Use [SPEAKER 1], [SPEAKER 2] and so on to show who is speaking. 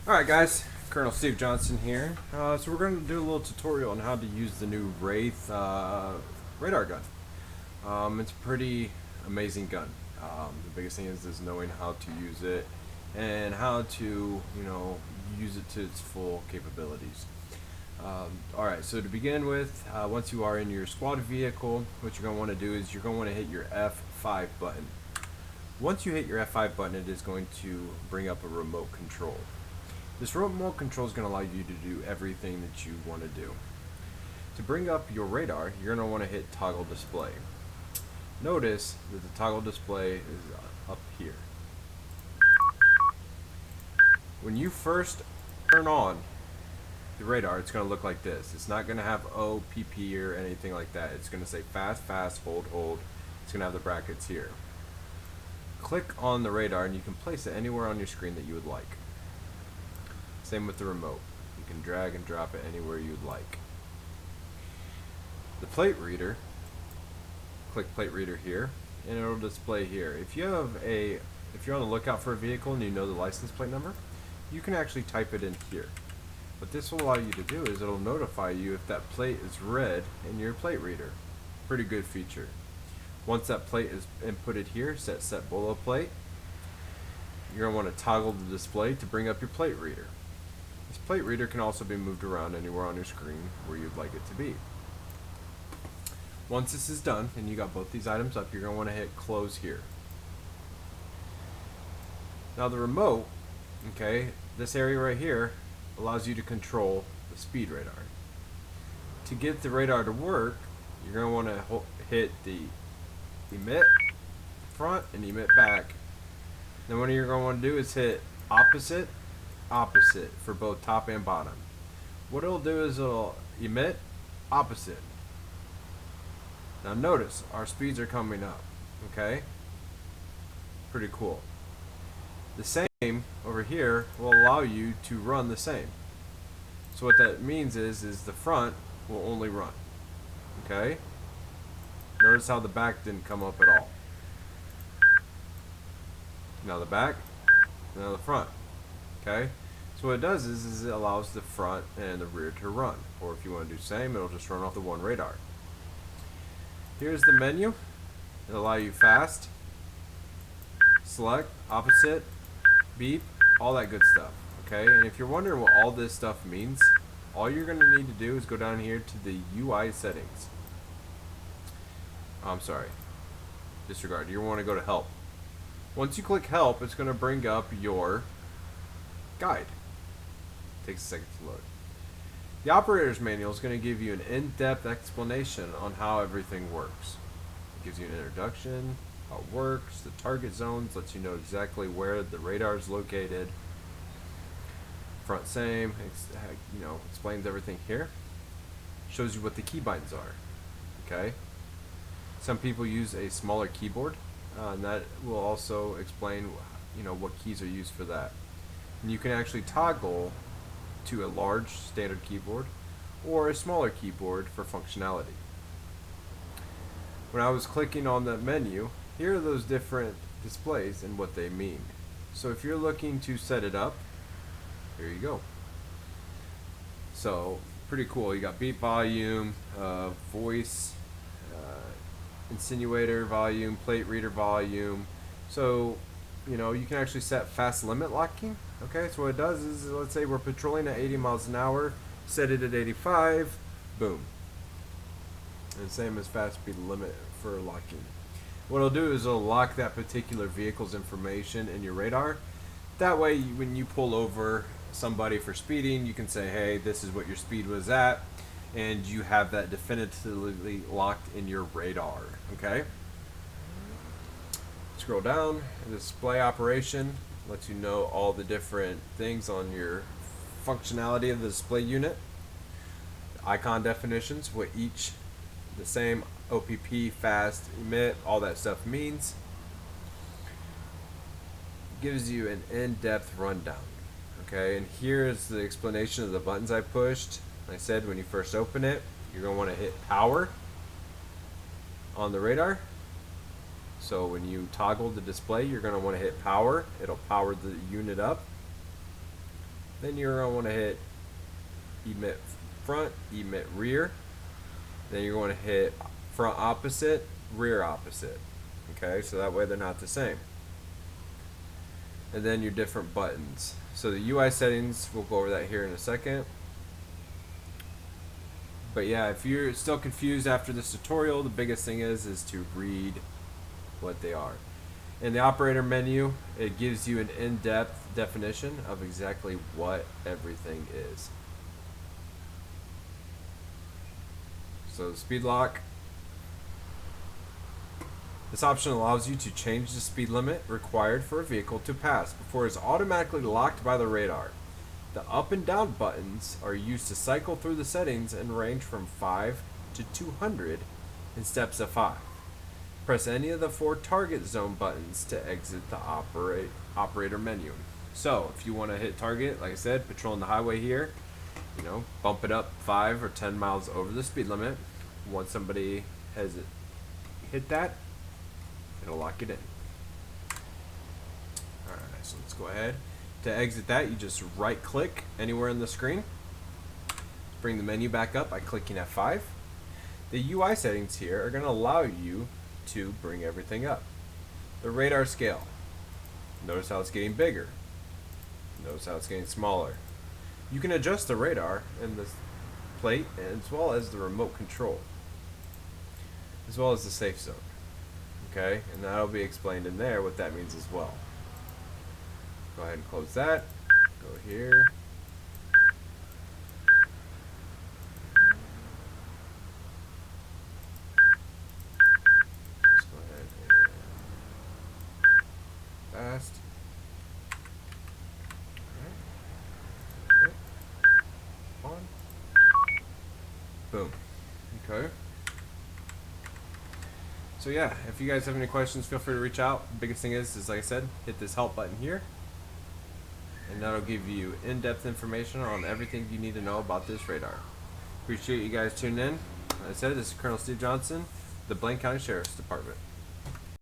[SPEAKER 1] Alright guys, Colonel Steve Johnson here. So we're going to do a little tutorial on how to use the new Wraith radar gun. It's a pretty amazing gun. The biggest thing is knowing how to use it and how to, use it to its full capabilities. Alright, so to begin with, once you are in your squad vehicle, what you're going to want to do is you're going to want to hit your F5 button. Once you hit your F5 button, it is going to bring up a remote control. This remote control is going to allow you to do everything that you want to do. To bring up your radar, you're going to want to hit toggle display. Notice that the toggle display is up here. When you first turn on the radar, it's going to look like this. It's not going to have OPP or anything like that. It's going to say fast, fast, hold, hold. It's going to have the brackets here. Click on the radar and you can place it anywhere on your screen that you would like. Same with the remote. You can drag and drop it anywhere you'd like. The plate reader, click plate reader here, and it'll display here. If you're on the lookout for a vehicle and you know the license plate number, you can actually type it in here. What this will allow you to do is it'll notify you if that plate is red in your plate reader. Pretty good feature. Once that plate is inputted here, set below plate, you're going to want to toggle the display to bring up your plate reader. This plate reader can also be moved around anywhere on your screen where you'd like it to be. Once this is done and you got both these items up, you're going to want to hit close here. Now the remote, this area right here allows you to control the speed radar. To get the radar to work, you're going to want to hit the emit front and emit back. Then what you're going to want to do is hit opposite for both top and bottom. What it'll do is it'll emit opposite. Now notice our speeds are coming up. Pretty cool. The same over here will allow you to run the same. So what that means is the front will only run. Notice how the back didn't come up at all. Now the back, now the front. So what it does is it allows the front and the rear to run. Or if you want to do the same, it'll just run off the one radar. Here's the menu. It'll allow you fast, select, opposite, beep, all that good stuff. And if you're wondering what all this stuff means, all you're going to need to do is go down here to the UI settings. I'm sorry, disregard. You want to go to help. Once you click help, it's going to bring up your guide. Takes a second to load. The operator's manual is going to give you an in-depth explanation on how everything works. It gives you an introduction, how it works, the target zones, lets you know exactly where the radar is located. Front same, explains everything here. Shows you what the keybinds are. Some people use a smaller keyboard, and that will also explain what keys are used for that. And you can actually toggle to a large standard keyboard or a smaller keyboard for functionality. When I was clicking on the menu, here are those different displays and what they mean. So if you're looking to set it up, here you go. So pretty cool. You got beat volume, voice, insinuator volume, plate reader volume. So you can actually set fast limit locking. So what it does is, let's say we're patrolling at 80 miles an hour, set it at 85, boom. And same as fast speed limit for locking. What it'll do is it'll lock that particular vehicle's information in your radar. That way when you pull over somebody for speeding, you can say, hey, this is what your speed was at, and you have that definitively locked in your radar. Scroll down, display operation lets you know all the different things on your functionality of the display unit. Icon definitions, what each, the same OPP, fast, emit, all that stuff means. Gives you an in-depth rundown. And here's the explanation of the buttons I pushed. I said when you first open it, you're going to want to hit power on the radar. So when you toggle the display, you're going to want to hit power. It'll power the unit up. Then you're going to want to hit emit front, emit rear. Then you're going to hit front opposite, rear opposite. Okay, so that way they're not the same. And then your different buttons. So the UI settings, we'll go over that here in a second. But yeah, if you're still confused after this tutorial, the biggest thing is to read what they are. In the operator menu, it gives you an in-depth definition of exactly what everything is. So the speed lock. This option allows you to change the speed limit required for a vehicle to pass before it's automatically locked by the radar. The up and down buttons are used to cycle through the settings and range from 5 to 200 in steps of 5. Press any of the 4 target zone buttons to exit the operator menu. So if you want to hit target, like I said, patrolling the highway here, you know, bump it up 5 or 10 miles over the speed limit. Once somebody has hit that, it'll lock it in. Alright, so let's go ahead. To exit that, you just right click anywhere on the screen. Bring the menu back up by clicking F5. The UI settings here are going to allow you to bring everything up. The radar scale. Notice how it's getting bigger. Notice how it's getting smaller. You can adjust the radar and the plate as well as the remote control, as well as the safe zone. Okay, and that'll be explained in there what that means as well. Go ahead and close that. Go here. Let's go ahead and fast. Alright. On. Boom. Okay. So yeah, if you guys have any questions, feel free to reach out. The biggest thing is like I said, hit this help button here. And that'll give you in-depth information on everything you need to know about this radar. Appreciate you guys tuning in. Like I said, this is Colonel Steve Johnson, the Blaine County Sheriff's Department.